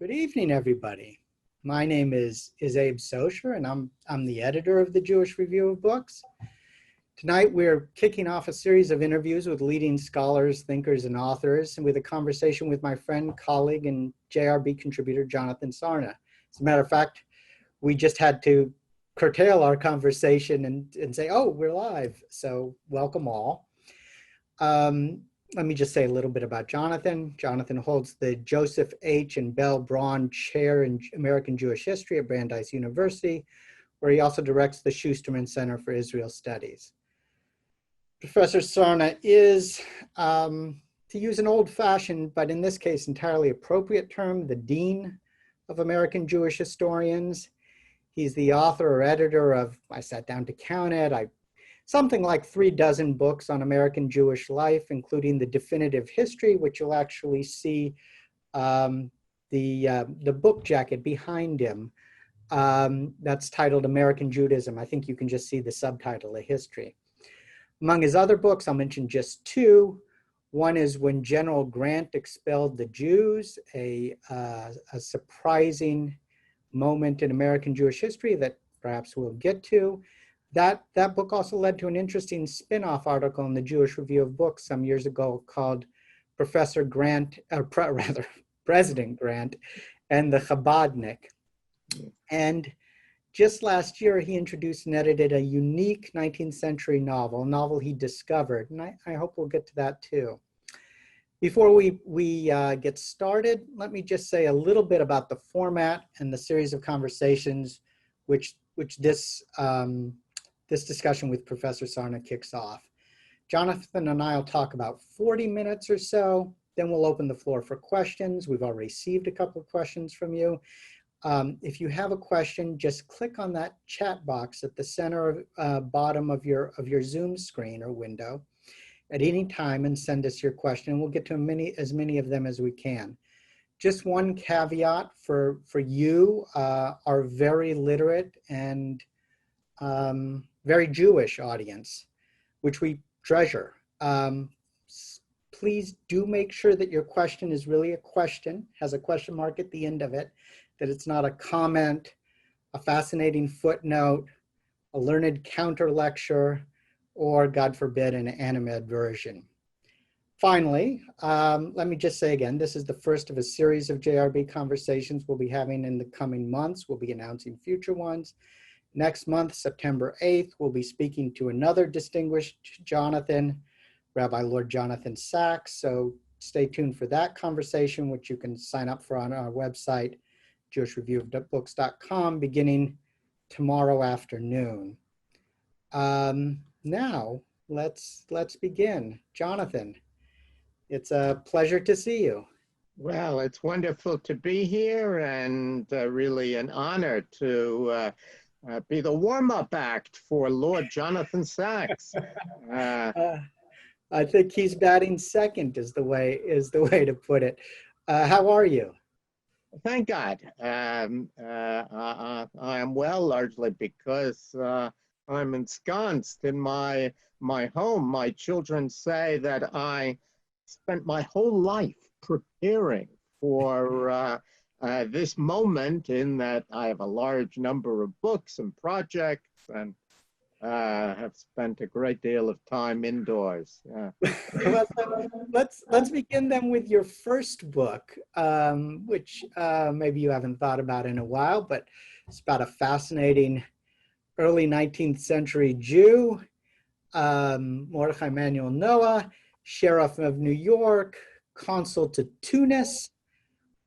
Good evening, everybody. My name is Abe Socher, and I'm the editor of the Jewish Review of Books. Tonight, we're kicking off a series of interviews with leading scholars, thinkers, and authors, and with a conversation with my friend, colleague, and JRB contributor, Jonathan Sarna. As a matter of fact, we just had to curtail our conversation and say, oh, we're live. So welcome all. Let me just say a little bit about Jonathan. Jonathan holds the Joseph H. and Bell Braun Chair in American Jewish History at Brandeis University, where he also directs the Schusterman Center for Israel Studies. Professor Sarna is, to use an old-fashioned, but in this case entirely appropriate term, the Dean of American Jewish Historians. He's the author or editor of, I sat down to count it, something like 36 books on American Jewish life, including the definitive history, which you'll actually see the book jacket behind him. That's titled American Judaism. I think you can just see the subtitle, A History. Among his other books, I'll mention just two. One is When General Grant Expelled the Jews, a surprising moment in American Jewish history that perhaps we'll get to. That book also led to an interesting spin-off article in the Jewish Review of Books some years ago called President Grant and the Chabadnik. And just last year, he introduced and edited a unique 19th century novel, a novel he discovered, and I hope we'll get to that too. Before we get started, let me just say a little bit about the format and the series of conversations which this discussion with Professor Sarna kicks off. Jonathan and I will talk about 40 minutes or so, then we'll open the floor for questions. We've already received a couple of questions from you. If you have a question, just click on that chat box at the center bottom of your Zoom screen or window at any time and send us your question. We'll get to as many of them as we can. Just one caveat for you, our very literate and very Jewish audience, which we treasure. Please do make sure that your question is really a question, has a question mark at the end of it, that it's not a comment, a fascinating footnote, a learned counter lecture, or God forbid, an animated version. Finally, let me just say again, this is the first of a series of JRB conversations we'll be having in the coming months. We'll be announcing future ones. Next month, September 8th, we'll be speaking to another distinguished Jonathan, Rabbi Lord Jonathan Sachs. So stay tuned for that conversation, which you can sign up for on our website, jewishreviewofbooks.com, beginning tomorrow afternoon. Now, let's begin. Jonathan, it's a pleasure to see you. Well, it's wonderful to be here and really an honor to be the warm-up act for Lord Jonathan Sachs. I think he's batting second is the way to put it. How are you? Thank God. I am well, largely because I'm ensconced in my home. My children say that I spent my whole life preparing for this moment, in that I have a large number of books and projects and have spent a great deal of time indoors. Yeah. Let's begin then with your first book, which maybe you haven't thought about in a while, but it's about a fascinating early 19th century Jew, Mordechai Emanuel Noah, Sheriff of New York, consul to Tunis,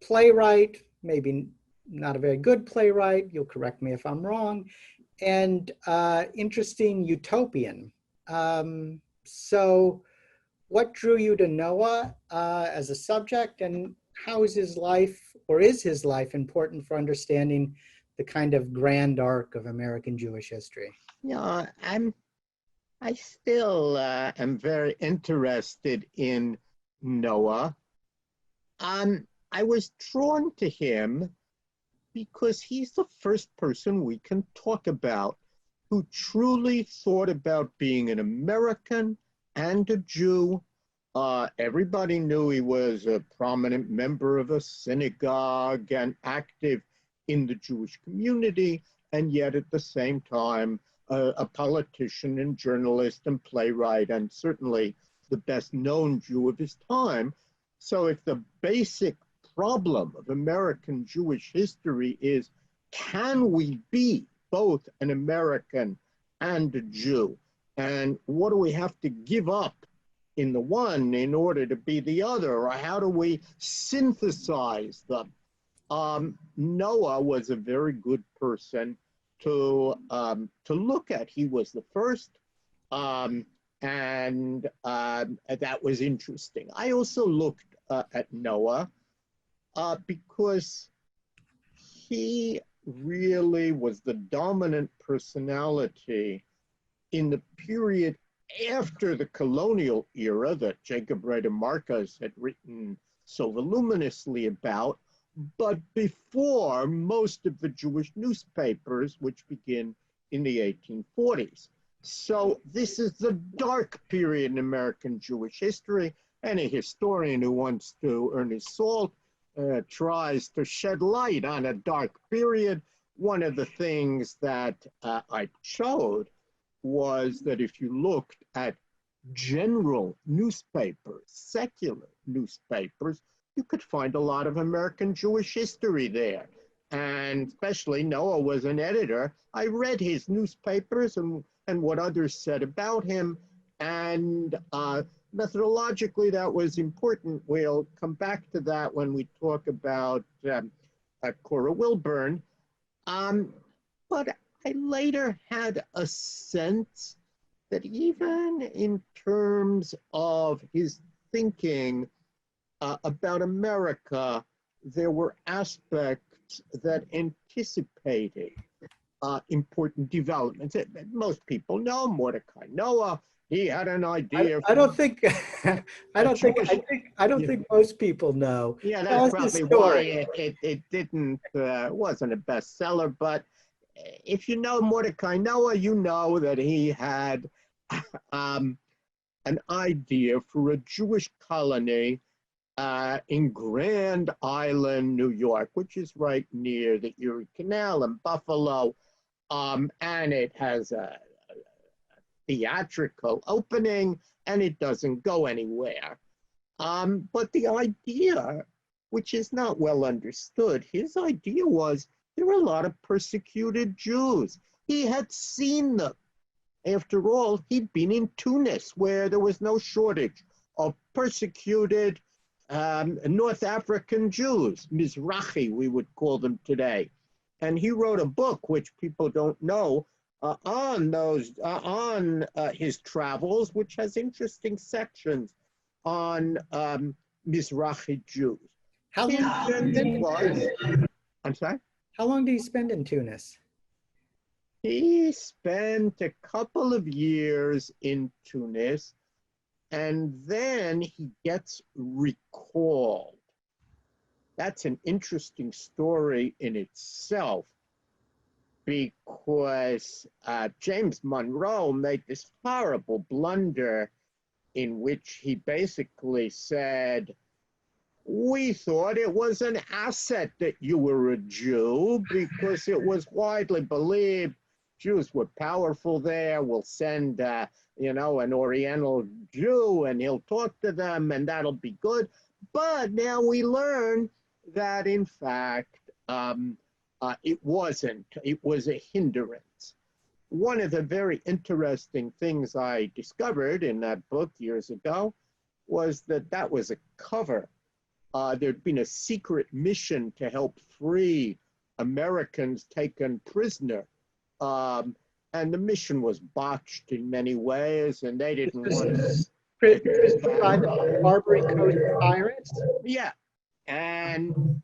playwright, maybe not a very good playwright, you'll correct me if I'm wrong, and interesting utopian. So what drew you to Noah as a subject, and how is his life, or is his life, important for understanding the kind of grand arc of American Jewish history? Yeah, I still am very interested in Noah. I was drawn to him because he's the first person we can talk about who truly thought about being an American and a Jew Everybody knew he was a prominent member of a synagogue and active in the Jewish community, and yet at the same time, a politician and journalist and playwright, and certainly the best known Jew of his time. So if the basic problem of American Jewish history is, can we be both an American and a Jew? And what do we have to give up in the one in order to be the other? Or how do we synthesize them? Noah was a very good person to look at. He was the first, and that was interesting. I also looked at Noah because he really was the dominant personality in the period after the colonial era that Jacob Reda Marcus had written so voluminously about, but before most of the Jewish newspapers, which begin in the 1840s. So this is the dark period in American Jewish history. Any historian who wants to earn his salt tries to shed light on a dark period. One of the things that I showed was that if you looked at general newspapers, secular newspapers, you could find a lot of American Jewish history there. And especially Noah was an editor. I read his newspapers and what others said about him. And methodologically, that was important. We'll come back to that when we talk about Cora Wilburn. But I later had a sense that even in terms of his thinking about America, there were aspects that anticipated important developments. Most people know Mordecai Noah. He had an idea. I don't think most people know. Yeah, that's probably why it didn't wasn't a bestseller. But if you know Mordecai Noah, you know that he had an idea for a Jewish colony in Grand Island, New York, which is right near the Erie Canal and Buffalo, and it has a theatrical opening, and it doesn't go anywhere. But the idea, which is not well understood, his idea was there were a lot of persecuted Jews. He had seen them. After all, he'd been in Tunis, where there was no shortage of persecuted North African Jews, Mizrahi, we would call them today. And he wrote a book, which people don't know, on his travels, which has interesting sections on Mizrahi Jews. How long? I'm sorry? How long did he spend in Tunis? He spent a couple of years in Tunis, and then he gets recalled. That's an interesting story in itself, because James Monroe made this horrible blunder in which he basically said, we thought it was an asset that you were a Jew because it was widely believed Jews were powerful there. We'll send, an Oriental Jew and he'll talk to them and that'll be good. But now we learn that in fact, it wasn't. It was a hindrance. One of the very interesting things I discovered in that book years ago was that that was a cover. There'd been a secret mission to help free Americans taken prisoner. And the mission was botched in many ways, and they didn't want to. By the Barbary Coast pirates? Yeah. And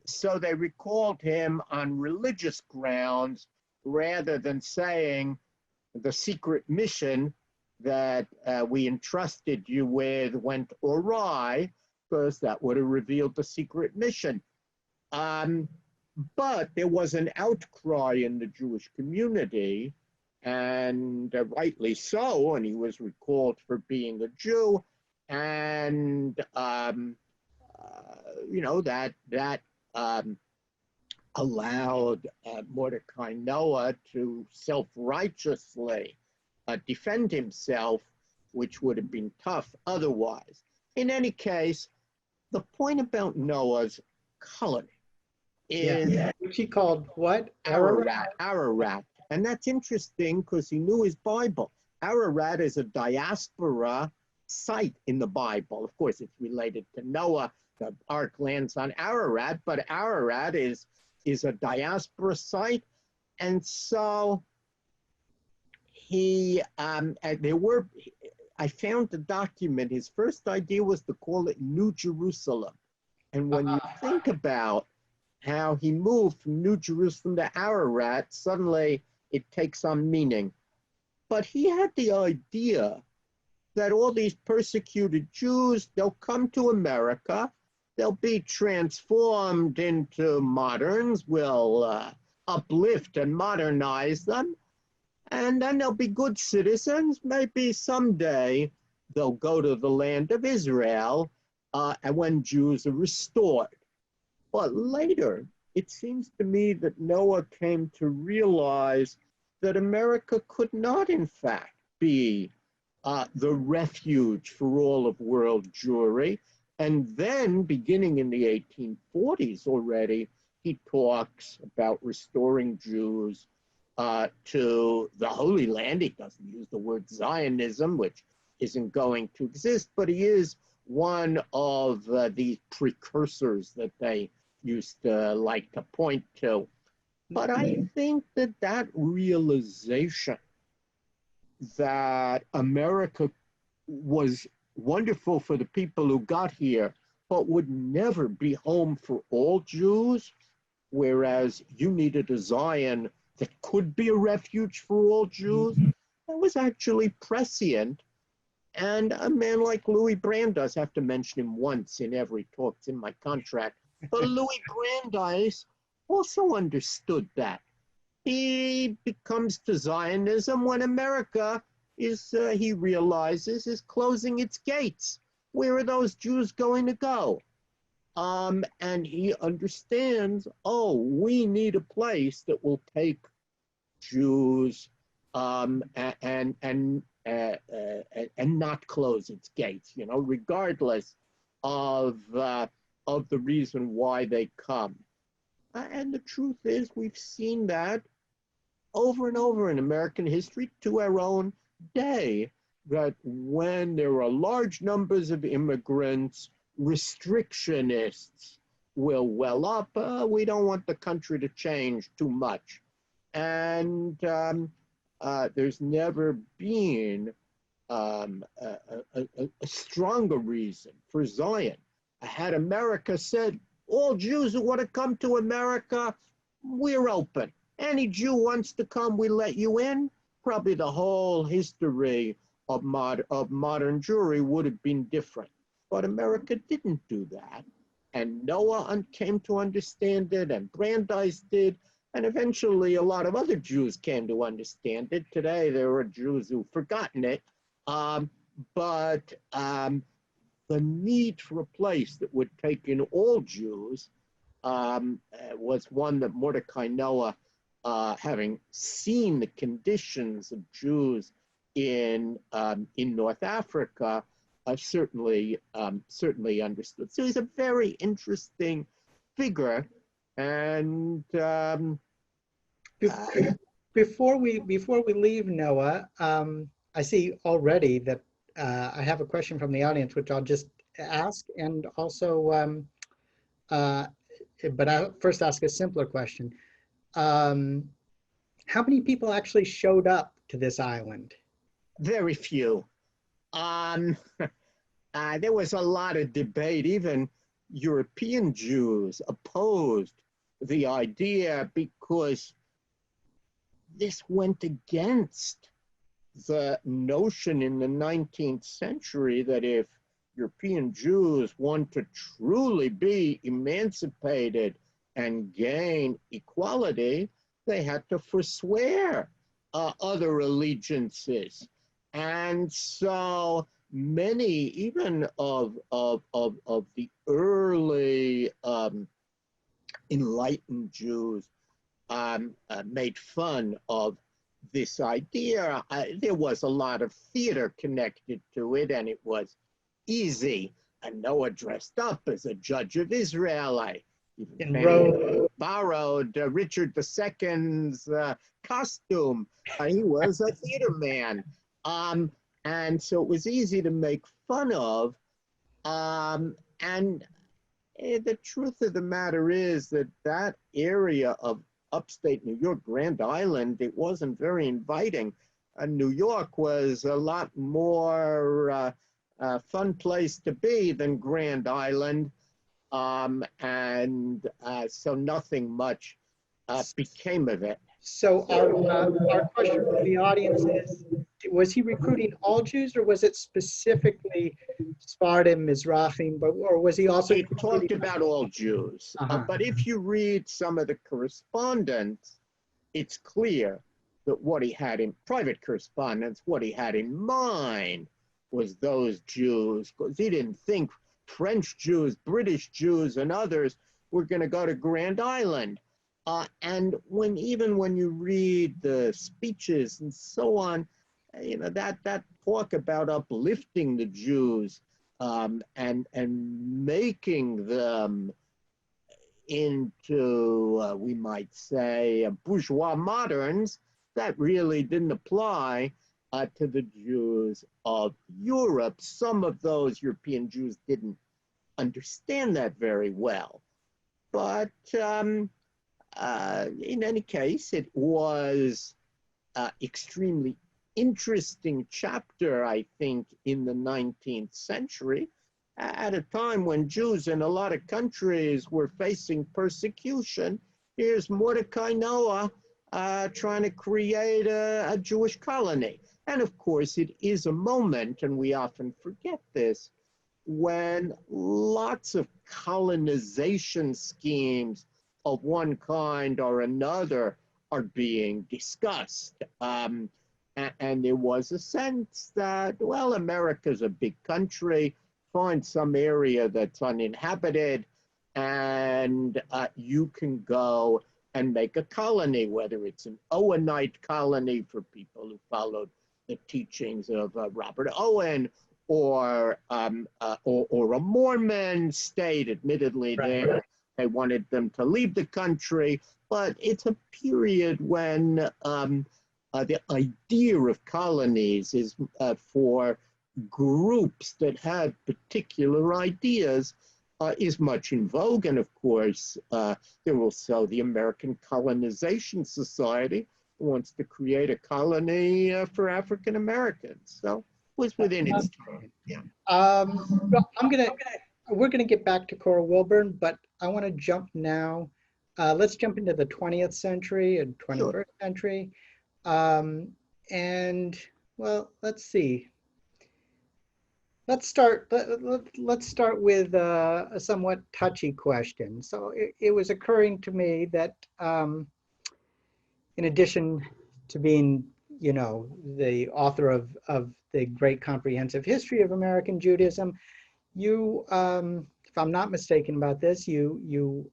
so they recalled him on religious grounds rather than saying the secret mission that we entrusted you with went awry, because that would have revealed the secret mission. But there was an outcry in the Jewish community, and rightly so, and he was recalled for being a Jew. and that allowed Mordecai Noah to self-righteously defend himself, which would have been tough otherwise. In any case, the point about Noah's color is which he called what? Ararat. And that's interesting because he knew his Bible. Ararat is a diaspora site in the Bible. Of course, it's related to Noah. The ark lands on Ararat, but Ararat is a diaspora site. And so I found the document. His first idea was to call it New Jerusalem. And when you think about how he moved from New Jerusalem to Ararat, suddenly it takes on meaning. But he had the idea that all these persecuted Jews, they'll come to America, they'll be transformed into moderns, we'll uplift and modernize them, and then they'll be good citizens. Maybe someday they'll go to the land of Israel, and when Jews are restored. But later, it seems to me that Noah came to realize that America could not, in fact, be the refuge for all of world Jewry. And then, beginning in the 1840s already, he talks about restoring Jews to the Holy Land. He doesn't use the word Zionism, which isn't going to exist, but he is one of the precursors that they used to like to point to. But I think that realization that America was wonderful for the people who got here, but would never be home for all Jews, whereas you needed a Zion that could be a refuge for all Jews, that was actually prescient. And a man like Louis Brandeis, I have to mention him once in every talk, it's in my contract, but Louis Brandeis also understood that. He becomes to Zionism when America is, he realizes, is closing its gates. Where are those Jews going to go? And he understands, oh, we need a place that will take Jews and not close its gates, regardless of the reason why they come. And the truth is, we've seen that over and over in American history to our own day, that when there are large numbers of immigrants, restrictionists will well up. We don't want the country to change too much. And there's never been a stronger reason for Zion. Had America said, all Jews who want to come to America, we're open. Any Jew wants to come, we let you in. Probably the whole history of modern Jewry would have been different. But America didn't do that. And Noah came to understand it, and Brandeis did, and eventually a lot of other Jews came to understand it. Today, there are Jews who've forgotten it. But the need for a place that would take in all Jews was one that Mordecai Noah, having seen the conditions of Jews in North Africa, certainly understood. So he's a very interesting figure. And before we leave Noah, I see already that I have a question from the audience, which I'll just ask, and also, but I'll first ask a simpler question. How many people actually showed up to this island? Very few. There was a lot of debate. Even European Jews opposed the idea because this went against the notion in the 19th century that if European Jews want to truly be emancipated and gain equality, they had to forswear other allegiances. And so many, even of the early enlightened Jews, made fun of this idea. There was a lot of theater connected to it, and it was easy. And Noah dressed up as a judge of Israel. I even In Rome. borrowed Richard II's costume. He was a theater man. And so it was easy to make fun of. And the truth of the matter is that that area of upstate New York, Grand Island, it wasn't very inviting. New York was a lot more fun place to be than Grand Island. So nothing much became of it. So our question for the audience is, was he recruiting all Jews, or was it specifically Sephardim, Mizrahim, or was he also He talked about all Jews. But if you read some of the correspondence, it's clear that what he had in private correspondence, what he had in mind was those Jews, because he didn't think French Jews, British Jews, and others were going to go to Grand Island. And even when you read the speeches and so on, that talk about uplifting the Jews and making them into, we might say, bourgeois moderns, that really didn't apply to the Jews of Europe. Some of those European Jews didn't understand that very well. But in any case, it was extremely interesting chapter, I think, in the 19th century, at a time when Jews in a lot of countries were facing persecution. Here's Mordecai Noah trying to create a Jewish colony. And of course, it is a moment, and we often forget this, when lots of colonization schemes of one kind or another are being discussed. And there was a sense that, well, America's a big country, find some area that's uninhabited, and you can go and make a colony, whether it's an Owenite colony for people who followed the teachings of Robert Owen, or a Mormon state. Admittedly, Right. they wanted them to leave the country, but it's a period when the idea of colonies is for groups that had particular ideas is much in vogue. And of course, there also the American Colonization Society who wants to create a colony for African Americans. So it was within its time. Yeah. Well, we're gonna get back to Cora Wilburn, but I want to jump now. Let's jump into the 20th century and 21st century. And well, let's see. Let's start with a somewhat touchy question. So it was occurring to me that in addition to being, the author of the great comprehensive history of American Judaism, you, if I'm not mistaken about this, you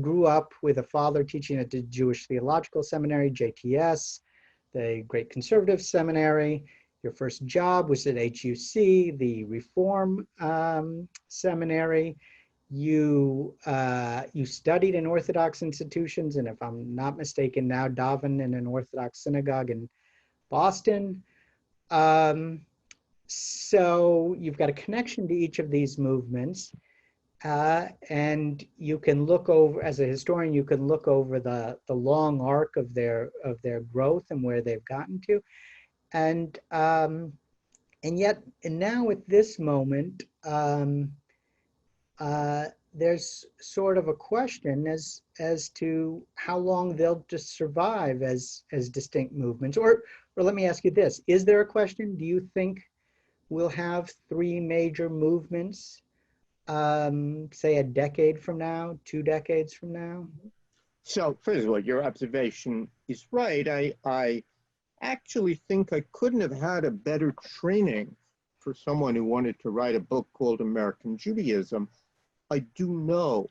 grew up with a father teaching at the Jewish Theological Seminary, JTS, the Great Conservative Seminary. Your first job was at HUC, the Reform Seminary. You studied in Orthodox institutions, and if I'm not mistaken, now daven in an Orthodox synagogue in Boston. So you've got a connection to each of these movements, and you can look over, as a historian, you can look over the long arc of their growth and where they've gotten to, and now at this moment, there's sort of a question as to how long they'll just survive as distinct movements. Or let me ask you this: is there a question? Do you think we'll have three major movements, say a decade from now, 2 decades from now? So first of all, your observation is right. I actually think I couldn't have had a better training for someone who wanted to write a book called American Judaism, I do know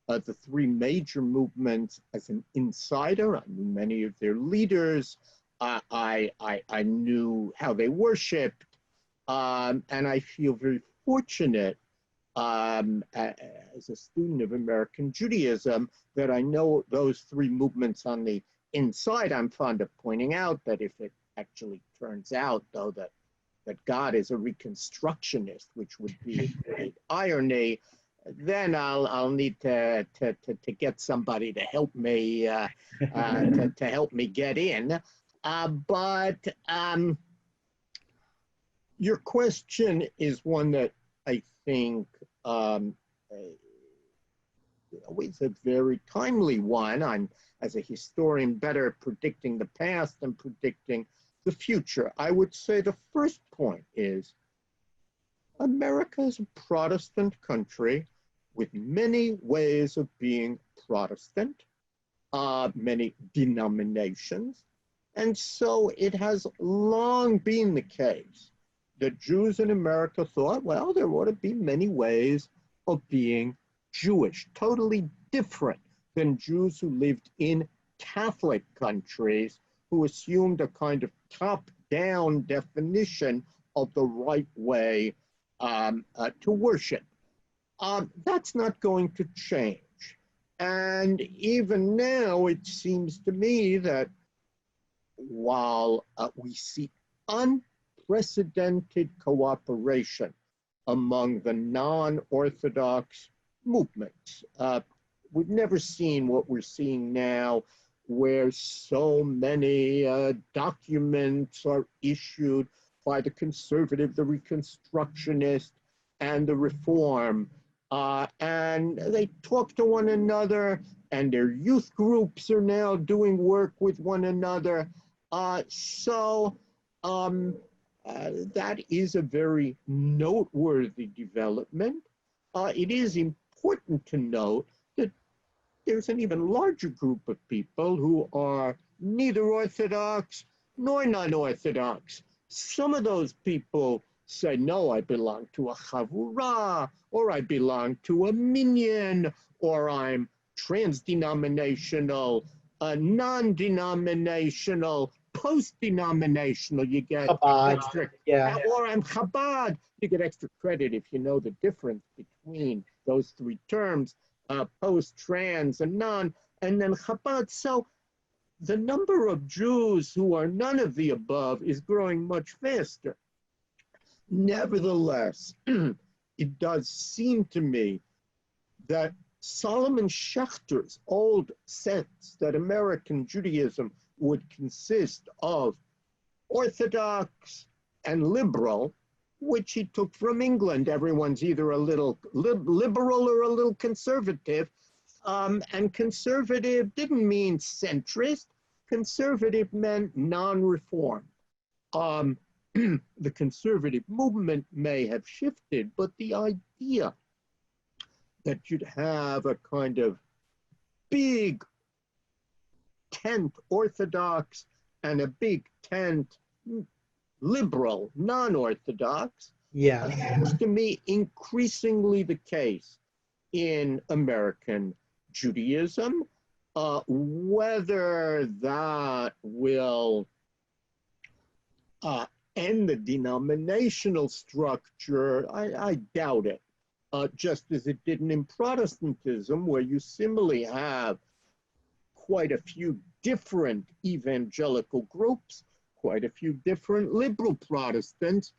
the three major movements as an insider. I knew many of their leaders. I knew how they worshipped. And I feel very fortunate as a student of American Judaism that I know those three movements on the inside. I'm fond of pointing out that if it actually turns out, though, that God is a Reconstructionist, which would be a great irony, then I'll need to get somebody to help me to help me get in. But your question is one that I think always a very timely one. I'm, as a historian, better at predicting the past than predicting the future. I would say the first point is America is a Protestant country with many ways of being Protestant, many denominations. And so it has long been the case that Jews in America thought, well, there ought to be many ways of being Jewish, totally different than Jews who lived in Catholic countries who assumed a kind of top-down definition of the right way to worship. That's not going to change. And even now, it seems to me that while we see unprecedented cooperation among the non-Orthodox movements, we've never seen what we're seeing now, where so many documents are issued by the conservative, the Reconstructionist, and the Reform. And they talk to one another, and their youth groups are now doing work with one another. So that is a very noteworthy development. It is important to note that there's an even larger group of people who are neither Orthodox nor non-Orthodox. Some of those people say, no, I belong to a chavurah, or I belong to a minyan, or I'm trans-denominational, non-denominational, post-denominational. You get Chabad, extra, yeah. or I'm Chabad. You get extra credit if you know the difference between those three terms, post-trans and non, and then Chabad. So the number of Jews who are none of the above is growing much faster. Nevertheless, it does seem to me that Solomon Schechter's old sense that American Judaism would consist of Orthodox and liberal, which he took from England. Everyone's either a little liberal or a little conservative. And conservative didn't mean centrist. Conservative meant non-reform. The conservative movement may have shifted, but the idea that you'd have a kind of big tent Orthodox and a big tent liberal, non-Orthodox, seems to me increasingly the case in American Judaism. Whether that will end the denominational structure, I doubt it. Just as it didn't in Protestantism, where you similarly have quite a few different evangelical groups, quite a few different liberal Protestants.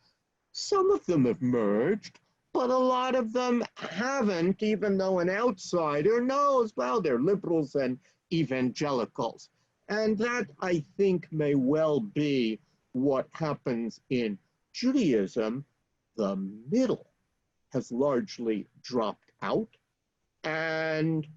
Some of them have merged, but a lot of them haven't, even though an outsider knows, well, they're liberals and evangelicals. And that, I think, may well be what happens in Judaism. The middle has largely dropped out, and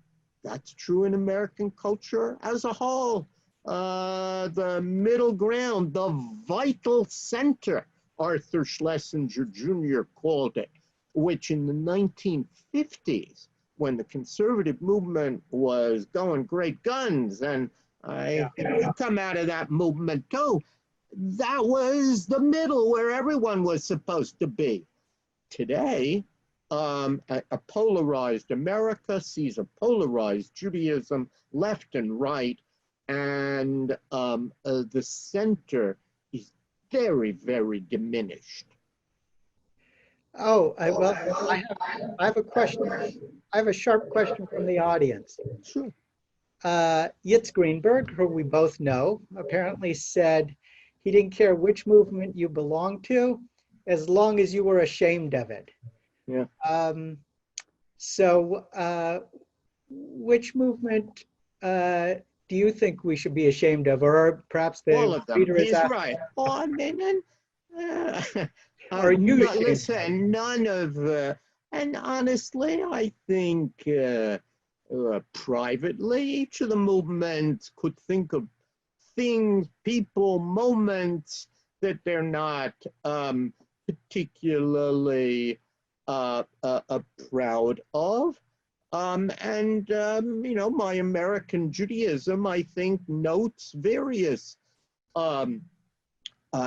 that's true in American culture as a whole. The middle ground, the vital center, Arthur Schlesinger Jr. called it, which in the 1950s, when the conservative movement was going great guns, and I come out of that movement too, that was the middle where everyone was supposed to be. Today, a polarized America sees a polarized Judaism, left and right, and the center is very, very diminished. Oh, well, I have a question. I have a sharp question from the audience. Sure. Yitz Greenberg, who we both know, apparently said he didn't care which movement you belonged to, as long as you were ashamed of it. Yeah. So which movement do you think we should be ashamed of? Or perhaps All the of them. reader is He's asking, right. Oh, I mean, are you ashamed? listen, none of, and honestly, I think privately, each of the movements could think of things, people, moments that they're not particularly proud of. You know, my American Judaism, I think, notes various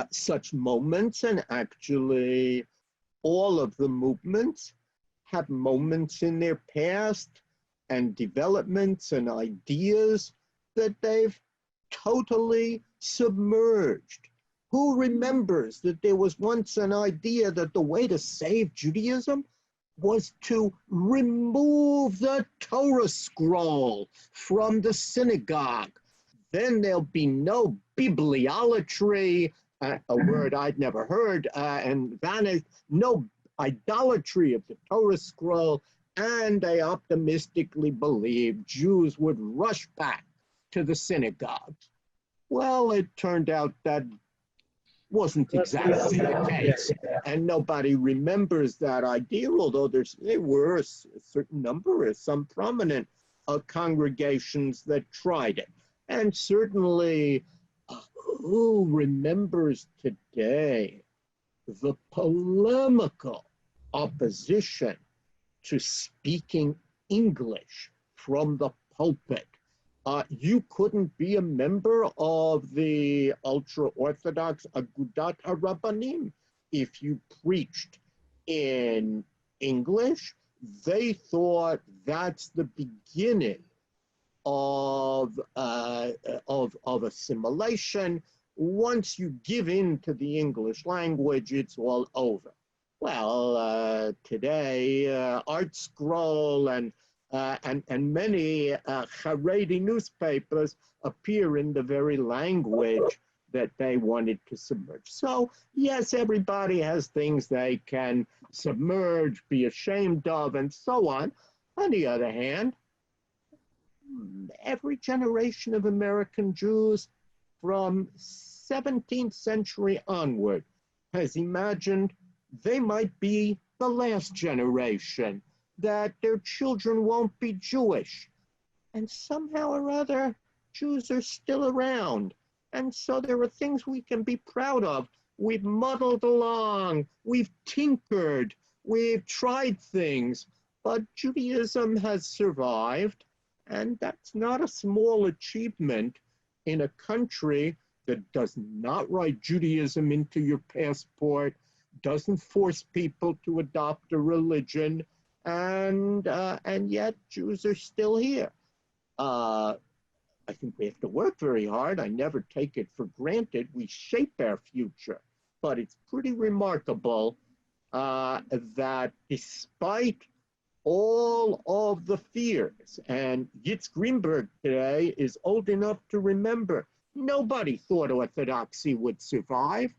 such moments, and actually all of the movements have moments in their past and developments and ideas that they've totally submerged. Who remembers that there was once an idea that the way to save Judaism was to remove the Torah scroll from the synagogue? Then there'll be no bibliolatry, a word I'd never heard, and vanished, no idolatry of the Torah scroll, and they optimistically believed Jews would rush back to the synagogues. Well, it turned out that wasn't exactly the case, and nobody remembers that idea, although there were a certain number of some prominent congregations that tried it. And certainly, who remembers today the polemical opposition to speaking English from the pulpit? You couldn't be a member of the ultra-Orthodox Agudat HaRabbanim if you preached in English. They thought that's the beginning of assimilation. Once you give in to the English language, it's all over. Well, today, Art Scroll and many Haredi newspapers appear in the very language that they wanted to submerge. So yes, everybody has things they can submerge, be ashamed of, and so on. On the other hand, every generation of American Jews from 17th century onward has imagined they might be the last generation, that their children won't be Jewish. And somehow or other, Jews are still around. And so there are things we can be proud of. We've muddled along, we've tinkered, we've tried things, but Judaism has survived. And that's not a small achievement in a country that does not write Judaism into your passport, doesn't force people to adopt a religion, and yet Jews are still here. I think we have to work very hard. I never take it for granted. We shape our future, but it's pretty remarkable that despite all of the fears, and Yitz Greenberg today is old enough to remember, nobody thought Orthodoxy would survive,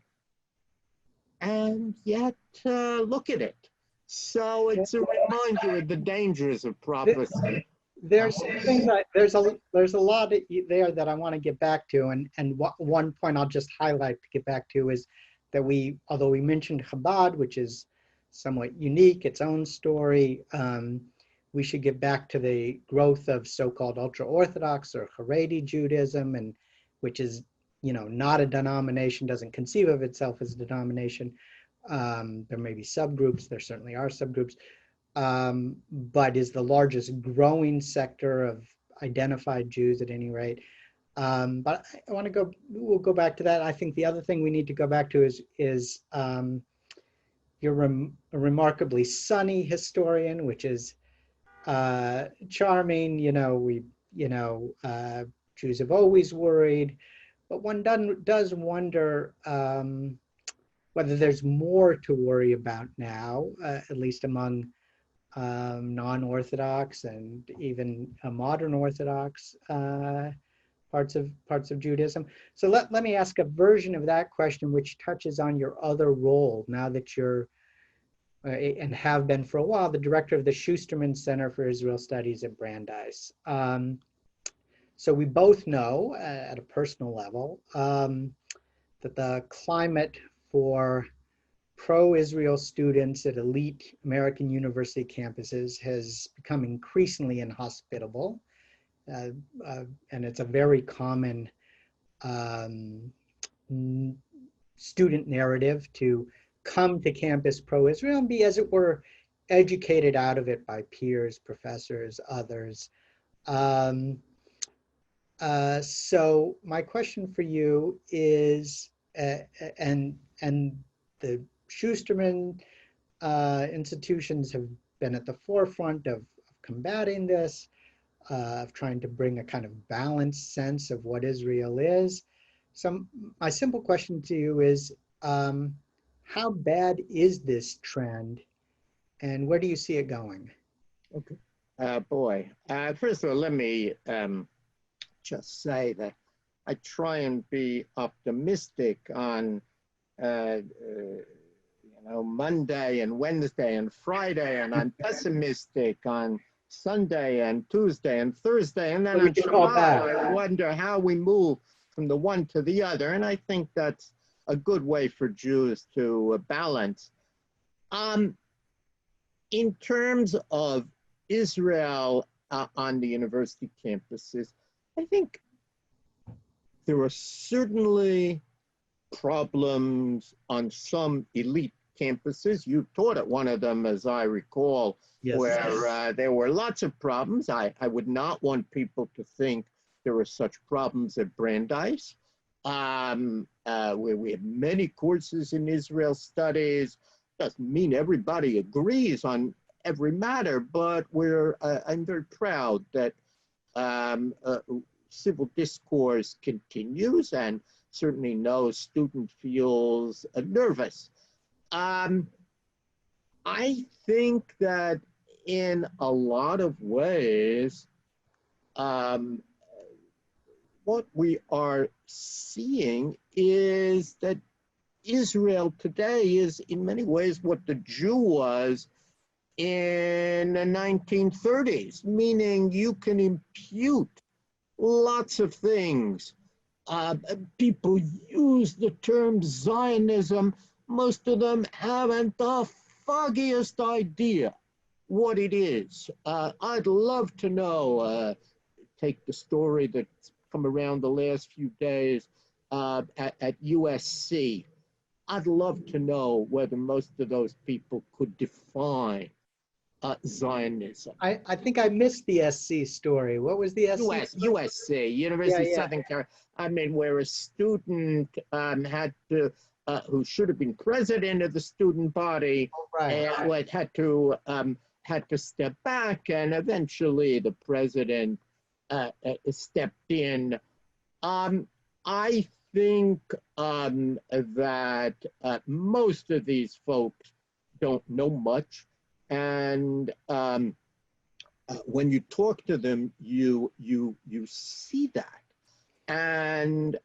and yet look at it. So it's a reminder of the dangers of prophecy. There's things there's a lot there that I want to get back to, and one point I'll just highlight to get back to is that although we mentioned Chabad, which is somewhat unique, its own story, we should get back to the growth of so-called ultra-Orthodox or Haredi Judaism, and which is, you know, not a denomination, doesn't conceive of itself as a denomination. There may be subgroups, there certainly are subgroups, but is the largest growing sector of identified Jews at any rate. But I want to go, we'll go back to that. I think the other thing we need to go back to is you're a remarkably sunny historian, which is charming. Jews have always worried, but one does wonder whether there's more to worry about now, at least among non-Orthodox and even modern Orthodox parts of Judaism. So let me ask a version of that question, which touches on your other role now that you're and have been for a while the director of the Schusterman Center for Israel Studies at Brandeis. So we both know at a personal level that the climate for pro-Israel students at elite American university campuses has become increasingly inhospitable. And it's a very common student narrative to come to campus pro-Israel and be, as it were, educated out of it by peers, professors, others. So my question for you is, and the Schusterman institutions have been at the forefront of combating this, of trying to bring a kind of balanced sense of what Israel is. So my simple question to you is, how bad is this trend and where do you see it going? Okay. Boy, first of all, let me just say that I try and be optimistic on Monday and Wednesday and Friday, and I'm pessimistic on Sunday and Tuesday and Thursday, and then on Shabbat, I wonder how we move from the one to the other, and I think that's a good way for Jews to balance. In terms of Israel on the university campuses, I think there are certainly problems on some elite campuses. You taught at one of them, as I recall, yes, where there were lots of problems. I would not want people to think there were such problems at Brandeis, where we have many courses in Israel studies. Doesn't mean everybody agrees on every matter, but I'm very proud that civil discourse continues, and certainly no student feels nervous. I think that in a lot of ways, what we are seeing is that Israel today is in many ways what the Jew was in the 1930s, meaning you can impute lots of things. People use the term Zionism. Most of them haven't the foggiest idea what it is. I'd love to know, take the story that's come around the last few days at USC. I'd love to know whether most of those people could define Zionism. I think I missed the SC story. What was the SC? USC, University of Southern Carolina. I mean, where a student had to, who should have been president of the student body, and had to step back, and eventually the president stepped in. I think that most of these folks don't know much. And when you talk to them, you see that. And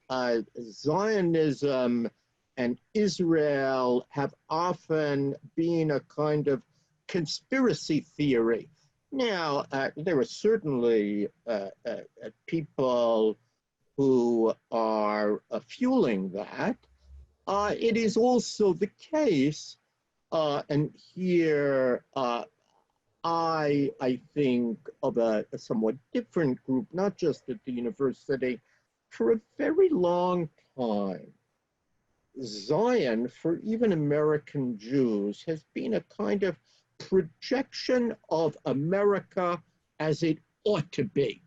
Zionism and Israel have often been a kind of conspiracy theory. Now, there are certainly people who are fueling that. It is also the case, and here I think of a somewhat different group, not just at the university. For a very long time, Zion, for even American Jews, has been a kind of projection of America as it ought to be.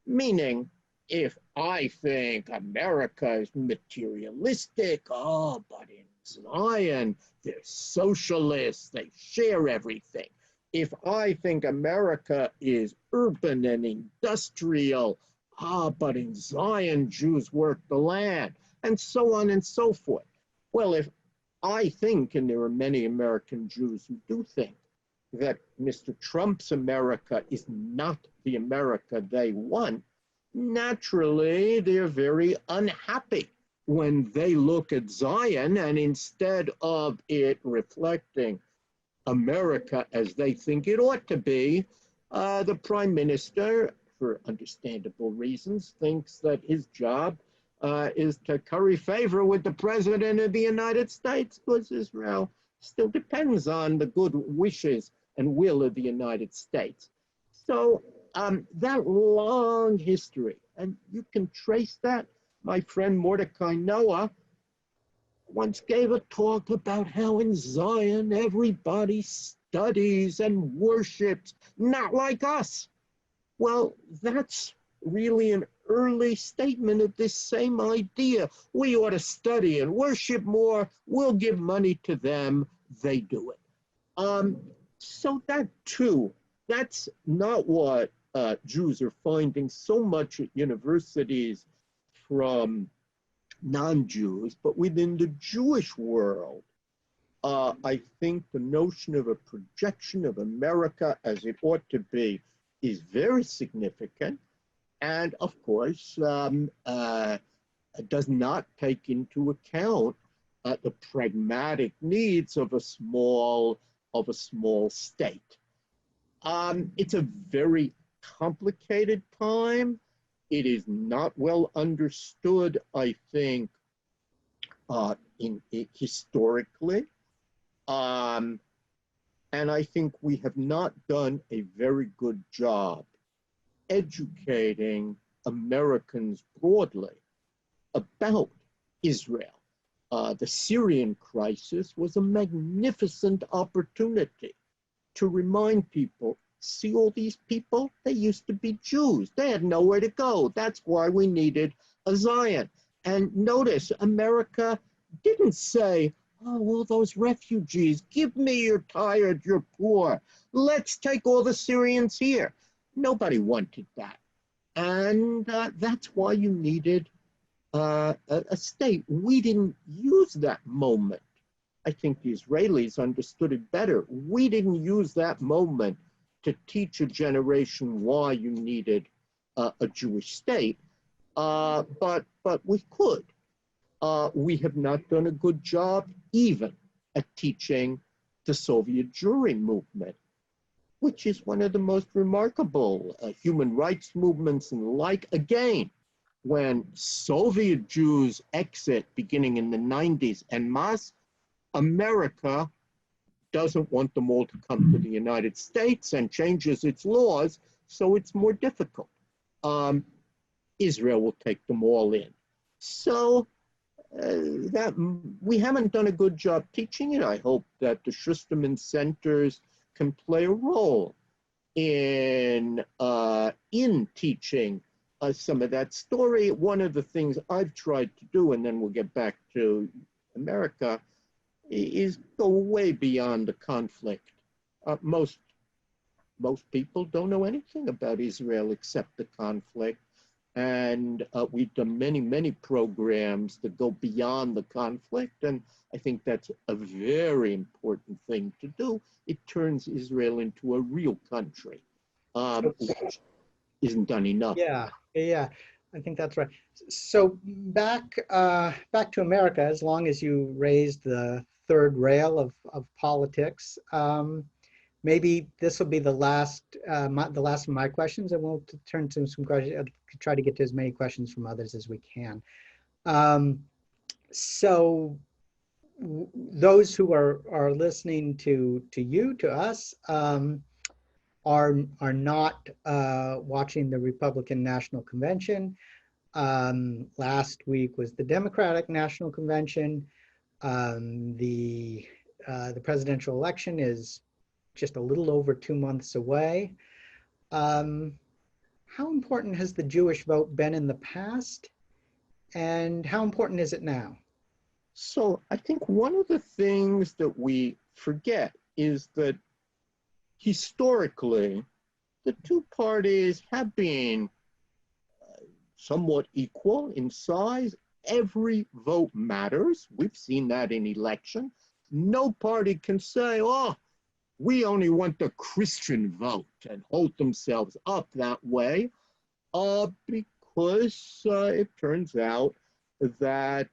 Meaning, if I think America is materialistic. Oh, but in Zion, they're socialists. They share everything. If I think America is urban and industrial, but in Zion, Jews work the land, and so on and so forth. Well, if I think, and there are many American Jews who do think, that Mr. Trump's America is not the America they want, naturally, they're very unhappy when they look at Zion, and instead of it reflecting America as they think it ought to be, the prime minister, for understandable reasons, thinks that his job is to curry favor with the president of the United States, because Israel still depends on the good wishes and will of the United States. So that long history, and you can trace that. My friend Mordecai Noah once gave a talk about how in Zion everybody studies and worships, not like us. Well, that's really an early statement of this same idea. We ought to study and worship more. We'll give money to them. They do it. So that too, that's not what Jews are finding so much at universities from non-Jews, but within the Jewish world. I think the notion of a projection of America as it ought to be is very significant, and of course does not take into account the pragmatic needs of a small state. It's a very complicated time. It is not well understood, I think, historically. And I think we have not done a very good job educating Americans broadly about Israel. The Syrian crisis was a magnificent opportunity to remind people, see all these people? They used to be Jews. They had nowhere to go. That's why we needed a Zion. And notice, America didn't say, oh, all those refugees, give me, you're tired, you're poor. Let's take all the Syrians here. Nobody wanted that. And that's why you needed a state. We didn't use that moment. I think the Israelis understood it better. We didn't use that moment to teach a generation why you needed a Jewish state, but we could. We have not done a good job even at teaching the Soviet Jewry movement, which is one of the most remarkable human rights movements and like. Again, when Soviet Jews exit beginning in the 90s en masse, America doesn't want them all to come to the United States and changes its laws, so it's more difficult. Israel will take them all in. So that we haven't done a good job teaching it. I hope that the Schusterman centers can play a role in teaching some of that story. One of the things I've tried to do, and then we'll get back to America, is go way beyond the conflict. Most people don't know anything about Israel except the conflict. And we've done many programs that go beyond the conflict. And I think that's a very important thing to do. It turns Israel into a real country, which isn't done enough. Yeah, I think that's right. So back to America, as long as you raised the third rail of politics, maybe this will be the last of my questions, and we'll turn to some questions. I'll try to get to as many questions from others as we can. So those who are listening to you, to us, are not watching the Republican National Convention. Last week was the Democratic National Convention. The presidential election is just a little over 2 months away. How how important has the Jewish vote been in the past, and how important is it now? So I think one of the things that we forget is that historically, the two parties have been somewhat equal in size. Every vote matters. We've seen that in elections. No party can say, oh, we only want the Christian vote and hold themselves up that way, because it turns out that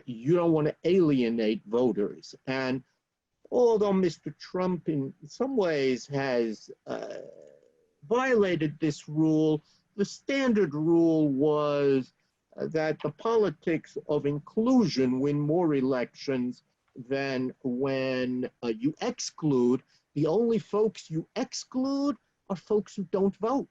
you don't want to alienate voters. And although Mr. Trump in some ways has violated this rule, the standard rule was that the politics of inclusion win more elections than when you exclude. The only folks you exclude are folks who don't vote.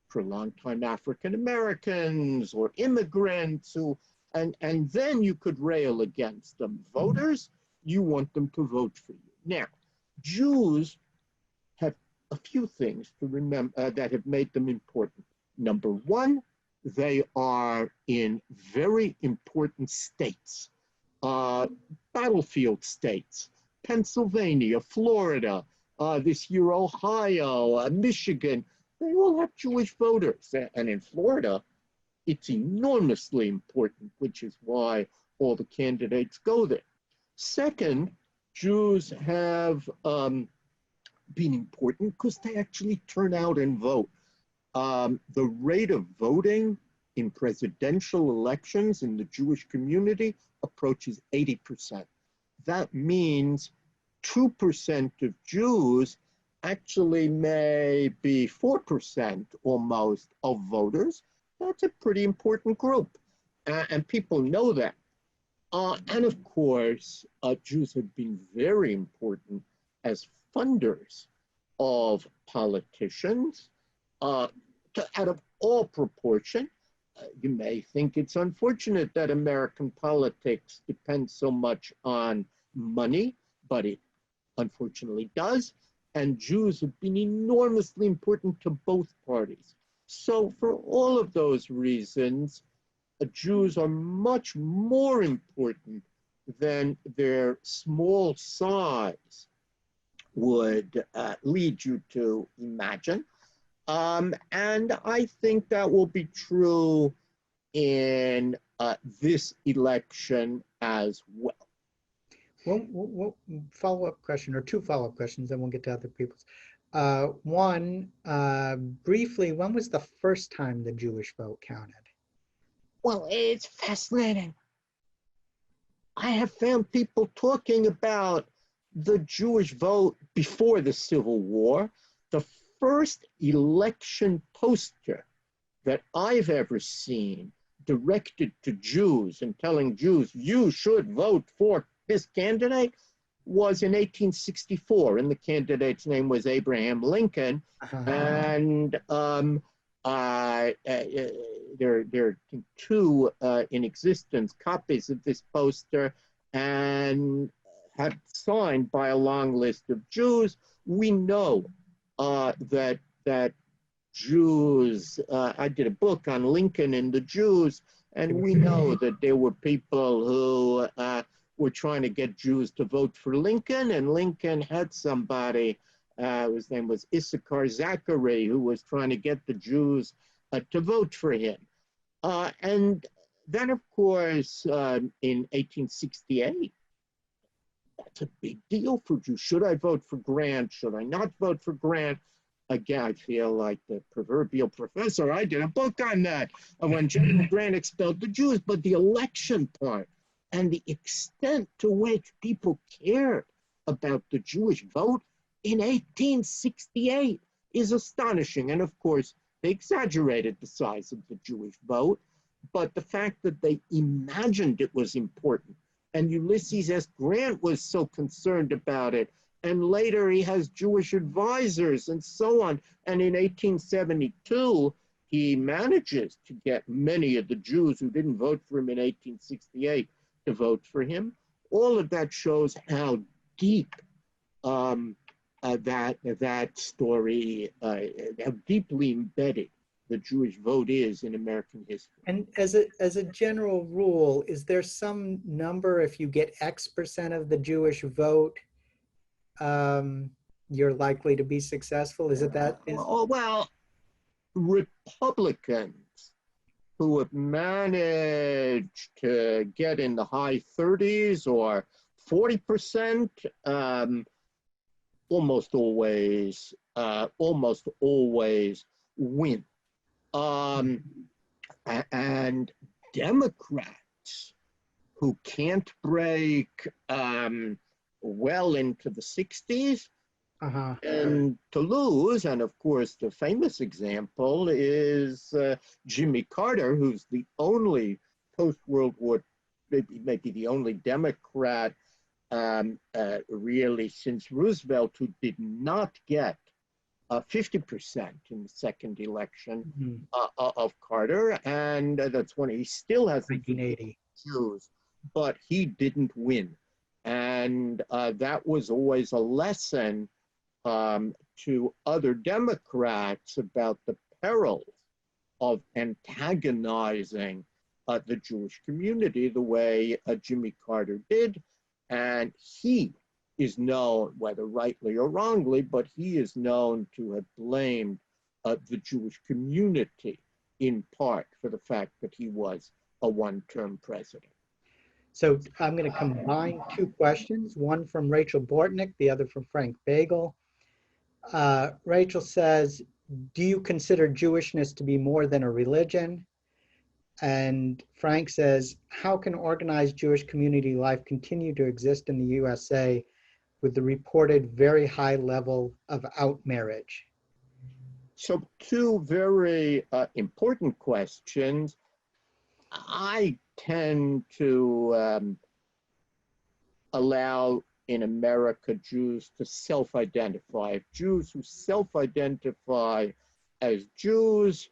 For a long time, African Americans or immigrants who, and then you could rail against them. Voters, you want them to vote for you. Now, Jews have a few things to remember that have made them important. Number one, they are in very important states, battlefield states, Pennsylvania, Florida, this year Ohio, Michigan. They all have Jewish voters. And in Florida, it's enormously important, which is why all the candidates go there. Second, Jews have been important because they actually turn out and vote. The rate of voting in presidential elections in the Jewish community approaches 80%. That means 2% of Jews actually may be 4% almost of voters. That's a pretty important group, and people know that. And of course, Jews have been very important as funders of politicians, out of all proportion. You may think it's unfortunate that American politics depends so much on money, but it unfortunately does. And Jews have been enormously important to both parties. So for all of those reasons, Jews are much more important than their small size would lead you to imagine. And I think that will be true in this election as well. Well, follow-up question, or two follow-up questions, then we'll get to other people's. One, briefly, when was the first time the Jewish vote counted? Well, it's fascinating. I have found people talking about the Jewish vote before the Civil War. The first election poster that I've ever seen directed to Jews and telling Jews, you should vote for this candidate, was in 1864, and the candidate's name was Abraham Lincoln. And there are two in existence, copies of this poster, and had signed by a long list of Jews. We know that Jews, I did a book on Lincoln and the Jews, and we know that there were people who were trying to get Jews to vote for Lincoln, and Lincoln had somebody, his name was Issachar Zachary, who was trying to get the Jews to vote for him. And then, of course, in 1868, that's a big deal for Jews. Should I vote for Grant? Should I not vote for Grant? Again, I feel like the proverbial professor. I did a book on that when General Grant expelled the Jews. But the election part and the extent to which people cared about the Jewish vote in 1868 is astonishing. And of course, they exaggerated the size of the Jewish vote, but the fact that they imagined it was important. And Ulysses S. Grant was so concerned about it. And later he has Jewish advisors and so on. And in 1872, he manages to get many of the Jews who didn't vote for him in 1868 to vote for him. All of that shows how deep that story, how deeply embedded the Jewish vote is in American history. And as a general rule, is there some number, if you get X% of the Jewish vote, you're likely to be successful? Is it that? Well, Republicans who have managed to get in the high 30s or 40%, almost always win. And Democrats who can't break well into the 60s and to lose, and of course the famous example is Jimmy Carter, who's the only post-World War, maybe the only Democrat really since Roosevelt who did not get 50% in the second election of Carter, and that's when he still has 1980 Jews, but he didn't win, and that was always a lesson to other Democrats about the perils of antagonizing the Jewish community the way Jimmy Carter did, and he is known, whether rightly or wrongly, but he is known to have blamed the Jewish community in part for the fact that he was a one-term president. So I'm going to combine two questions, one from Rachel Bortnick, the other from Frank Bagel. Rachel says, do you consider Jewishness to be more than a religion? And Frank says, how can organized Jewish community life continue to exist in the USA with the reported very high level of outmarriage? So two very important questions. I tend to allow in America Jews to self-identify. Jews who self-identify as Jews,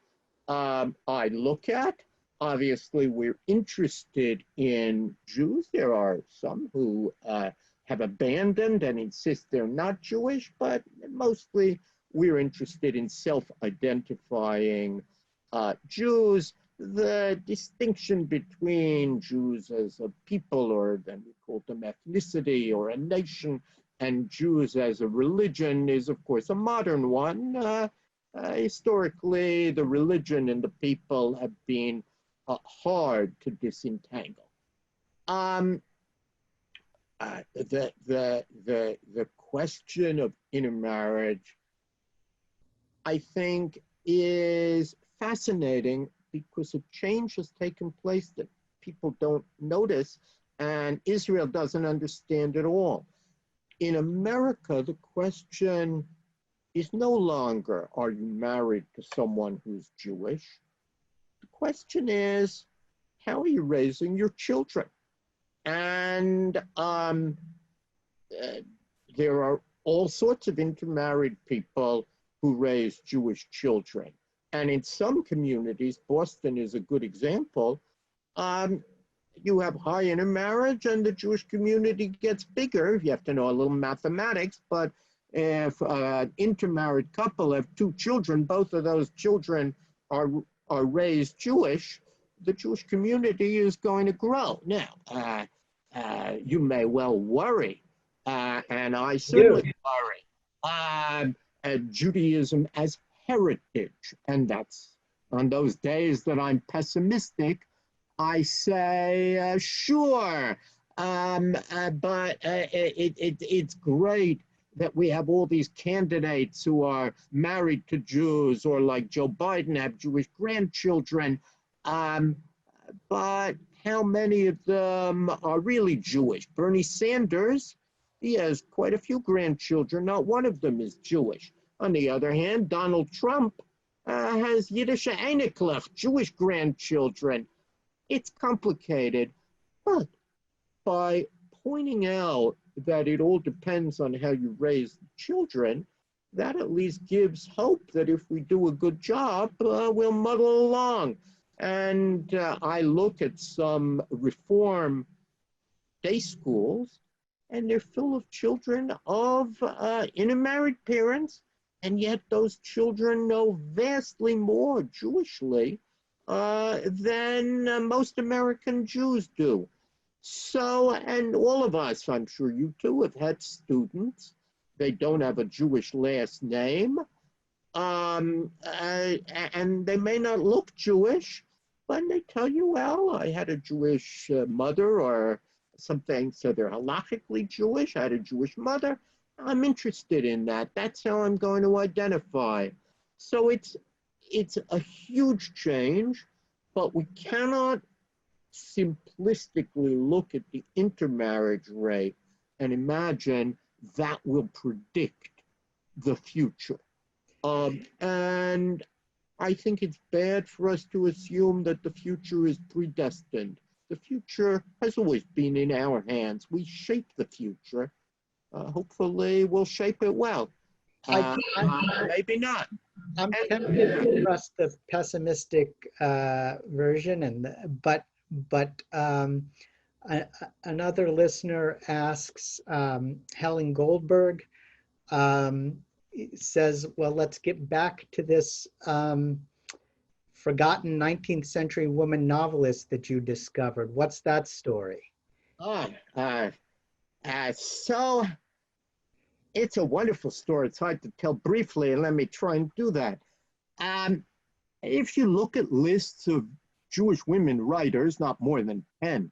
I look at. Obviously, we're interested in Jews. There are some who have abandoned and insist they're not Jewish, but mostly we're interested in self-identifying Jews. The distinction between Jews as a people, or then we call them ethnicity or a nation, and Jews as a religion is, of course, a modern one. Historically, the religion and the people have been hard to disentangle. The question of intermarriage, I think, is fascinating because a change has taken place that people don't notice, and Israel doesn't understand at all. In America, the question is no longer, are you married to someone who's Jewish? The question is, how are you raising your children? And there are all sorts of intermarried people who raise Jewish children. And in some communities, Boston is a good example, you have high intermarriage and the Jewish community gets bigger. You have to know a little mathematics, but if an intermarried couple have 2 children, both of those children are raised Jewish, the Jewish community is going to grow. Now, you may well worry, and I certainly worry, at Judaism as heritage, and that's on those days that I'm pessimistic, I say, sure, but it's great that we have all these candidates who are married to Jews, or like Joe Biden, have Jewish grandchildren, but how many of them are really Jewish? Bernie Sanders, he has quite a few grandchildren, not one of them is Jewish. On the other hand, Donald Trump has Yiddish Einiklach, Jewish grandchildren. It's complicated, but by pointing out that it all depends on how you raise children, that at least gives hope that if we do a good job, we'll muddle along. And I look at some reform day schools, and they're full of children of intermarried parents, And yet those children know vastly more Jewishly than most American Jews do. So, and all of us, I'm sure you too, have had students. They don't have a Jewish last name, and they may not look Jewish, but they tell you, well, I had a Jewish mother or something, so they're halakhically Jewish. I had a Jewish mother. I'm interested in that. That's how I'm going to identify. So it's a huge change, but we cannot simplistically look at the intermarriage rate and imagine that will predict the future. And I think it's bad for us to assume that the future is predestined. The future has always been in our hands. We shape the future. Hopefully, we'll shape it well. Maybe not. I'm tempted to trust the pessimistic version, another listener asks, Helen Goldberg says, well, let's get back to this forgotten 19th century woman novelist that you discovered. What's that story? So it's a wonderful story. It's hard to tell briefly, and let me try and do that. If you look at lists of Jewish women writers, not more than 10,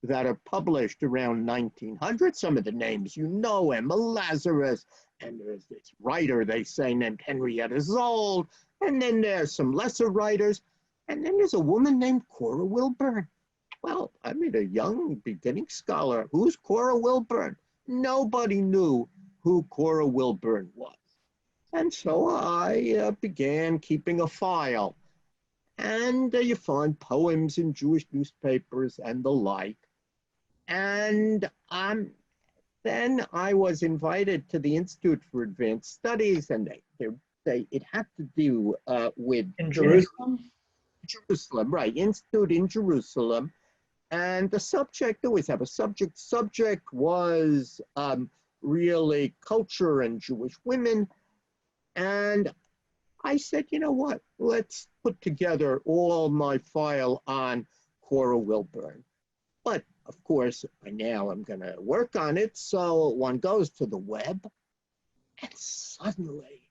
that are published around 1900, some of the names you know, Emma Lazarus, and there's this writer they say named Henrietta Zold, and then there's some lesser writers, and then there's a woman named Cora Wilburn. Well, I mean, a young beginning scholar. Who's Cora Wilburn? Nobody knew who Cora Wilburn was. And so I began keeping a file. And you find poems in Jewish newspapers and the like. And then I was invited to the Institute for Advanced Studies, and it had to do with In Jerusalem? Jerusalem, right, Institute in Jerusalem. And the subject, always have a subject. Subject was really culture and Jewish women. And I said, you know what, let's put together all my file on Cora Wilburn. But of course, by now I'm going to work on it. So one goes to the web, and suddenly,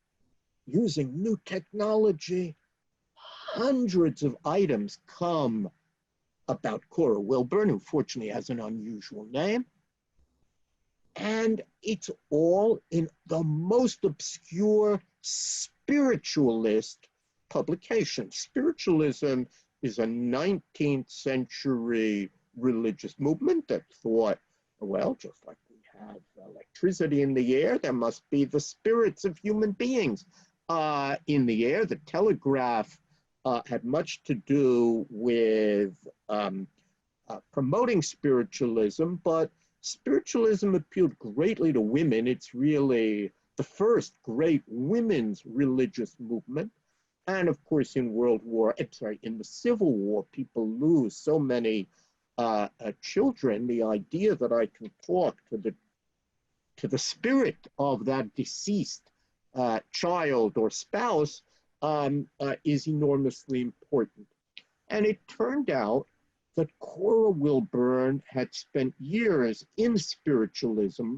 using new technology, hundreds of items come about Cora Wilburn, who fortunately has an unusual name. And it's all in the most obscure spiritualist publication. Spiritualism is a 19th century religious movement that thought, well, just like we have electricity in the air, there must be the spirits of human beings in the air. The telegraph had much to do with promoting spiritualism, but spiritualism appealed greatly to women. It's really the first great women's religious movement. And of course, in in the Civil War, people lose so many children. The idea that I can talk to the spirit of that deceased child or spouse is enormously important. And it turned out that Cora Wilburn had spent years in spiritualism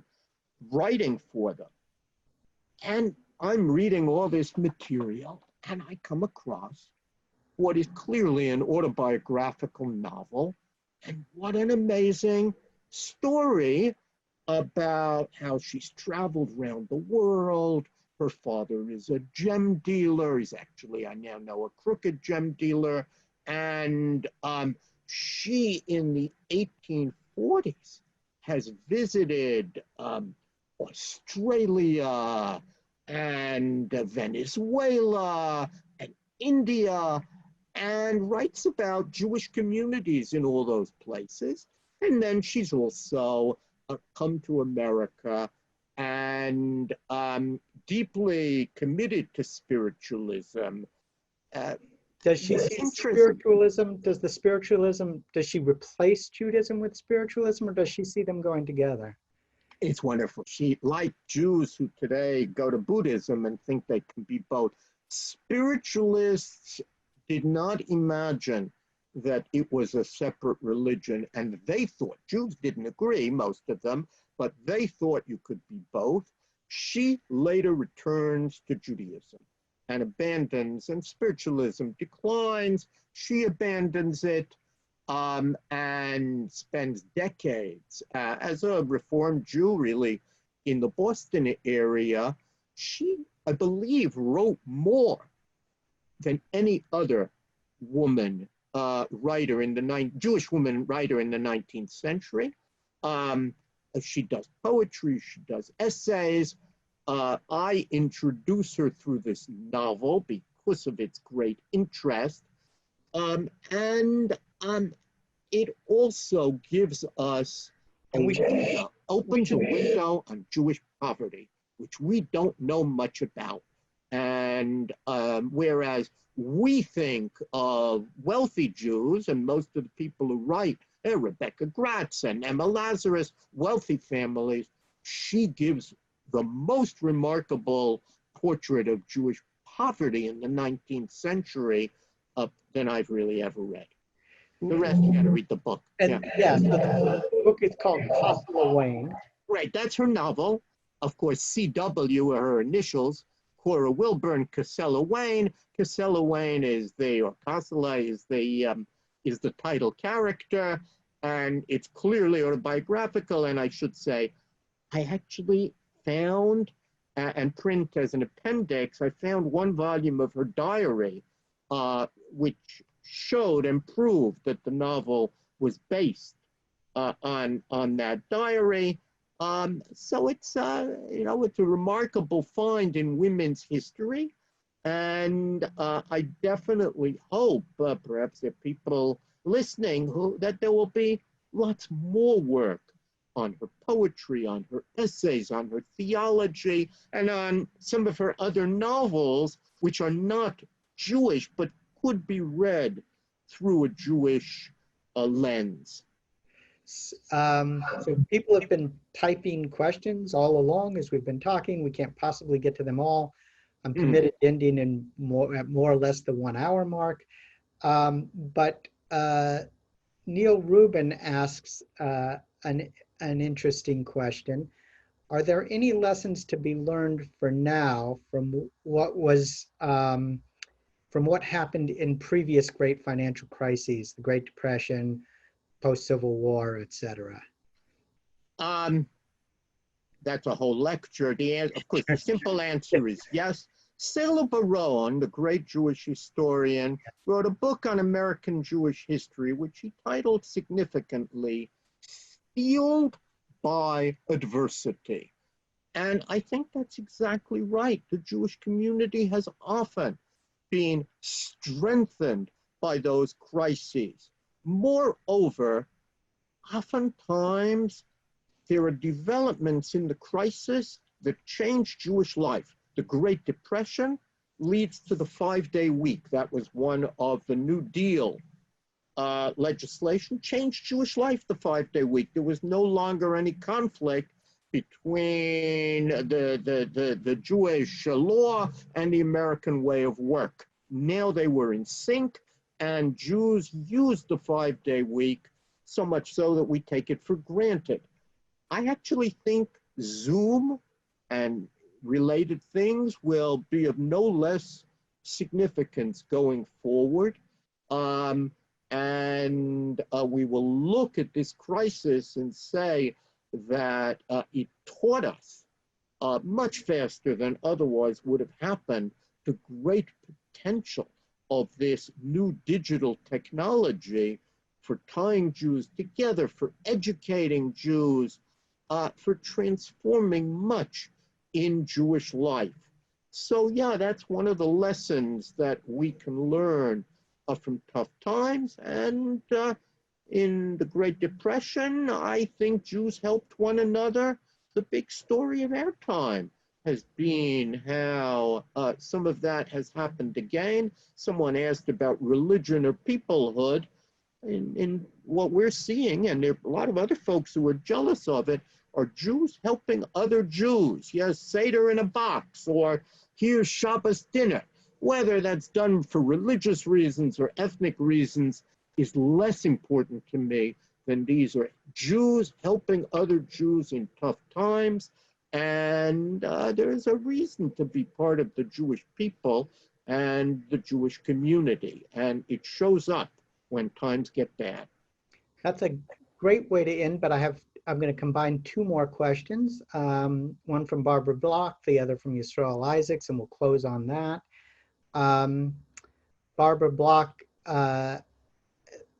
writing for them. And I'm reading all this material, and I come across what is clearly an autobiographical novel. And what an amazing story about how she's traveled around the world. Her father is a gem dealer. He's actually, I now know, a crooked gem dealer. And she, in the 1840s, has visited Australia and Venezuela and India, and writes about Jewish communities in all those places. And then she's also come to America and deeply committed to spiritualism. Does she see spiritualism? Does she replace Judaism with spiritualism, or does she see them going together? It's wonderful. She, like Jews who today go to Buddhism and think they can be both, spiritualists did not imagine that it was a separate religion, and they thought, Jews didn't agree, most of them, but they thought you could be both. She later returns to Judaism and abandons, and spiritualism declines. She abandons it, and spends decades as a Reformed Jew, really, in the Boston area. She, I believe, wrote more than any other woman writer in the Jewish woman writer in the 19th century. She does poetry, she does essays. I introduce her through this novel because of its great interest. And it also gives us opens a window on Jewish poverty, which we don't know much about. And whereas we think of wealthy Jews, and most of the people who write, Rebecca Gratz and Emma Lazarus, wealthy families, she gives the most remarkable portrait of Jewish poverty in the 19th century than I've really ever read. The rest, you got to read the book. And yeah, so the book is called Castle Wayne. Right, that's her novel. Of course, CW are her initials. Cora Wilburn, Casella Wayne. Casella Wayne is or Casella is the title character, and it's clearly autobiographical. And I should say, I actually found, and print as an appendix, I found one volume of her diary, which showed and proved that the novel was based on that diary. So it's it's a remarkable find in women's history, and I definitely hope, perhaps there are people listening that there will be lots more work on her poetry, on her essays, on her theology, and on some of her other novels, which are not Jewish, but could be read through a Jewish lens. So people have been typing questions all along as we've been talking. We can't possibly get to them all. I'm committed to ending in more or less the 1 hour mark. But Neil Rubin asks an interesting question. Are there any lessons to be learned for now from what happened in previous great financial crises, the Great Depression, post-Civil War, etc.? That's a whole lecture. Of course, the simple answer is yes. Sela Baron, the great Jewish historian, wrote a book on American Jewish history, which he titled significantly, Fueled by Adversity. And I think that's exactly right. The Jewish community has often been strengthened by those crises. Moreover, oftentimes there are developments in the crisis that change Jewish life. The Great Depression leads to the 5-day week. That was one of the New Deal legislation, changed Jewish life, the 5-day week. There was no longer any conflict between the Jewish law and the American way of work. Now they were in sync, and Jews used the 5-day week, so much so that we take it for granted. I actually think Zoom and related things will be of no less significance going forward. And we will look at this crisis and say that it taught us much faster than otherwise would have happened the great potential of this new digital technology for tying Jews together, for educating Jews, for transforming much in Jewish life. So yeah, that's one of the lessons that we can learn from tough times. And in the Great Depression, I think Jews helped one another. The big story of our time has been how some of that has happened again. Someone asked about religion or peoplehood. In what we're seeing, and there are a lot of other folks who are jealous of it, are Jews helping other Jews. Yes, Seder in a box, or here's Shabbos dinner. Whether that's done for religious reasons or ethnic reasons is less important to me than these are Jews helping other Jews in tough times. And there is a reason to be part of the Jewish people and the Jewish community. And it shows up when times get bad. That's a great way to end, but I'm going to combine two more questions. One from Barbara Block, the other from Yisrael Isaacs, and we'll close on that. Barbara Block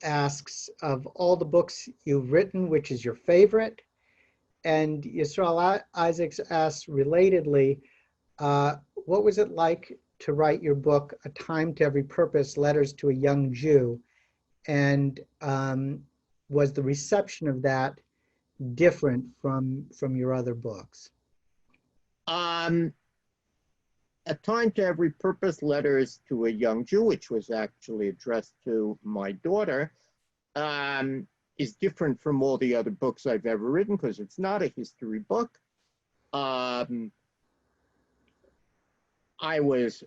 asks, of all the books you've written, which is your favorite? And Yisrael Isaacs asks relatedly, what was it like to write your book, A Time to Every Purpose, Letters to a Young Jew? And was the reception of that different from your other books? A Time to Every Purpose, Letters to a Young Jew, which was actually addressed to my daughter, is different from all the other books I've ever written because it's not a history book. I was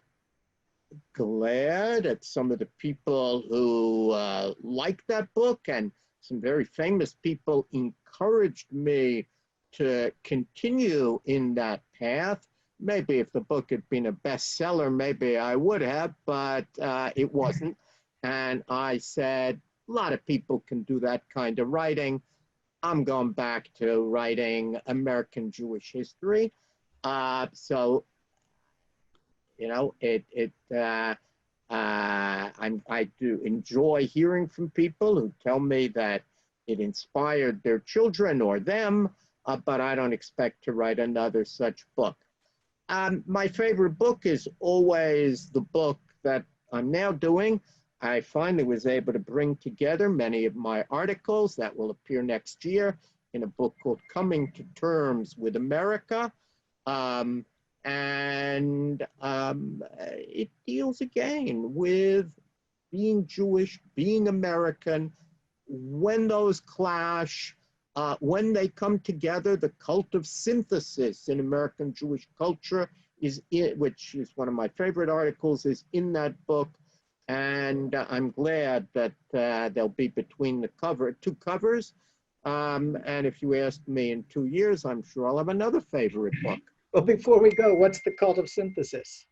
glad that some of the people who liked that book, and some very famous people, encouraged me to continue in that path. Maybe if the book had been a bestseller, maybe I would have, but it wasn't. And I said, a lot of people can do that kind of writing. I'm going back to writing American Jewish history. So, you know, I do enjoy hearing from people who tell me that it inspired their children or them, but I don't expect to write another such book. My favorite book is always the book that I'm now doing. I finally was able to bring together many of my articles that will appear next year in a book called Coming to Terms with America. It deals again with being Jewish, being American, when those clash, when they come together. The cult of synthesis in American Jewish culture which is one of my favorite articles, is in that book. And I'm glad that they'll be between the two covers. And if you ask me in 2 years, I'm sure I'll have another favorite book. Well, before we go, what's the cult of synthesis?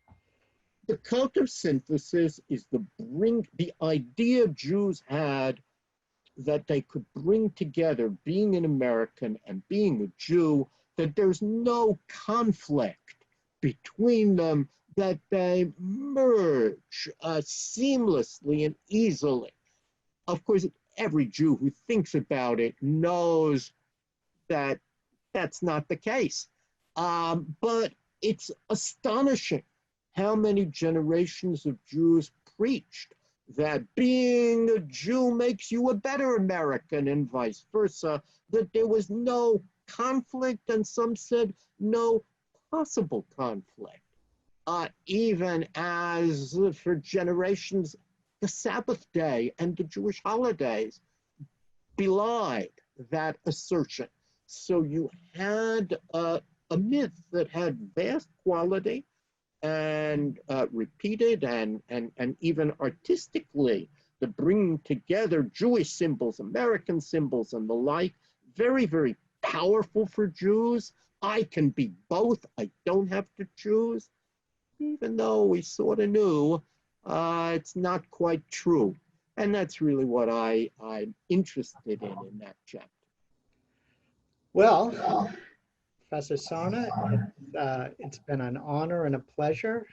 The cult of synthesis is the idea Jews had that they could bring together being an American and being a Jew, that there's no conflict between them, that they merge seamlessly and easily. Of course, every Jew who thinks about it knows that that's not the case. But it's astonishing how many generations of Jews preached that being a Jew makes you a better American and vice versa, that there was no conflict, and some said no possible conflict. Even as for generations, the Sabbath day and the Jewish holidays belied that assertion. So you had a myth that had vast quality and repeated and even artistically, the bringing together Jewish symbols, American symbols, and the like, very, very powerful for Jews. I can be both. I don't have to choose. Even though we sort of knew it's not quite true. And that's really what I'm interested in that chapter. Well, Professor Sarna, it's been an honor and a pleasure.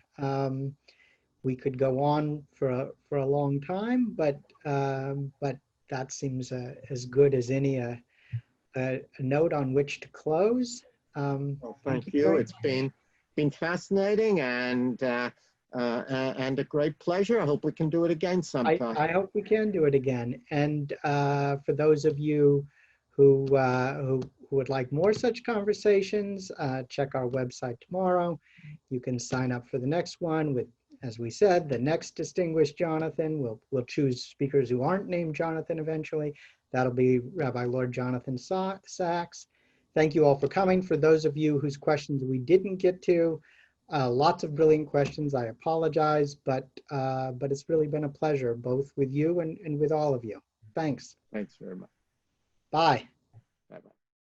We could go on for a long time, but that seems as good as any a note on which to close. Well, thank you. It's been fascinating and a great pleasure. I hope we can do it again sometime. I hope we can do it again. And for those of you who would like more such conversations, check our website tomorrow. You can sign up for the next one with, as we said, the next distinguished Jonathan. We'll choose speakers who aren't named Jonathan eventually. That'll be Rabbi Lord Jonathan Sachs. Thank you all for coming. For those of you whose questions we didn't get to, lots of brilliant questions. I apologize, but it's really been a pleasure, both with you and with all of you. Thanks. Thanks very much. Bye.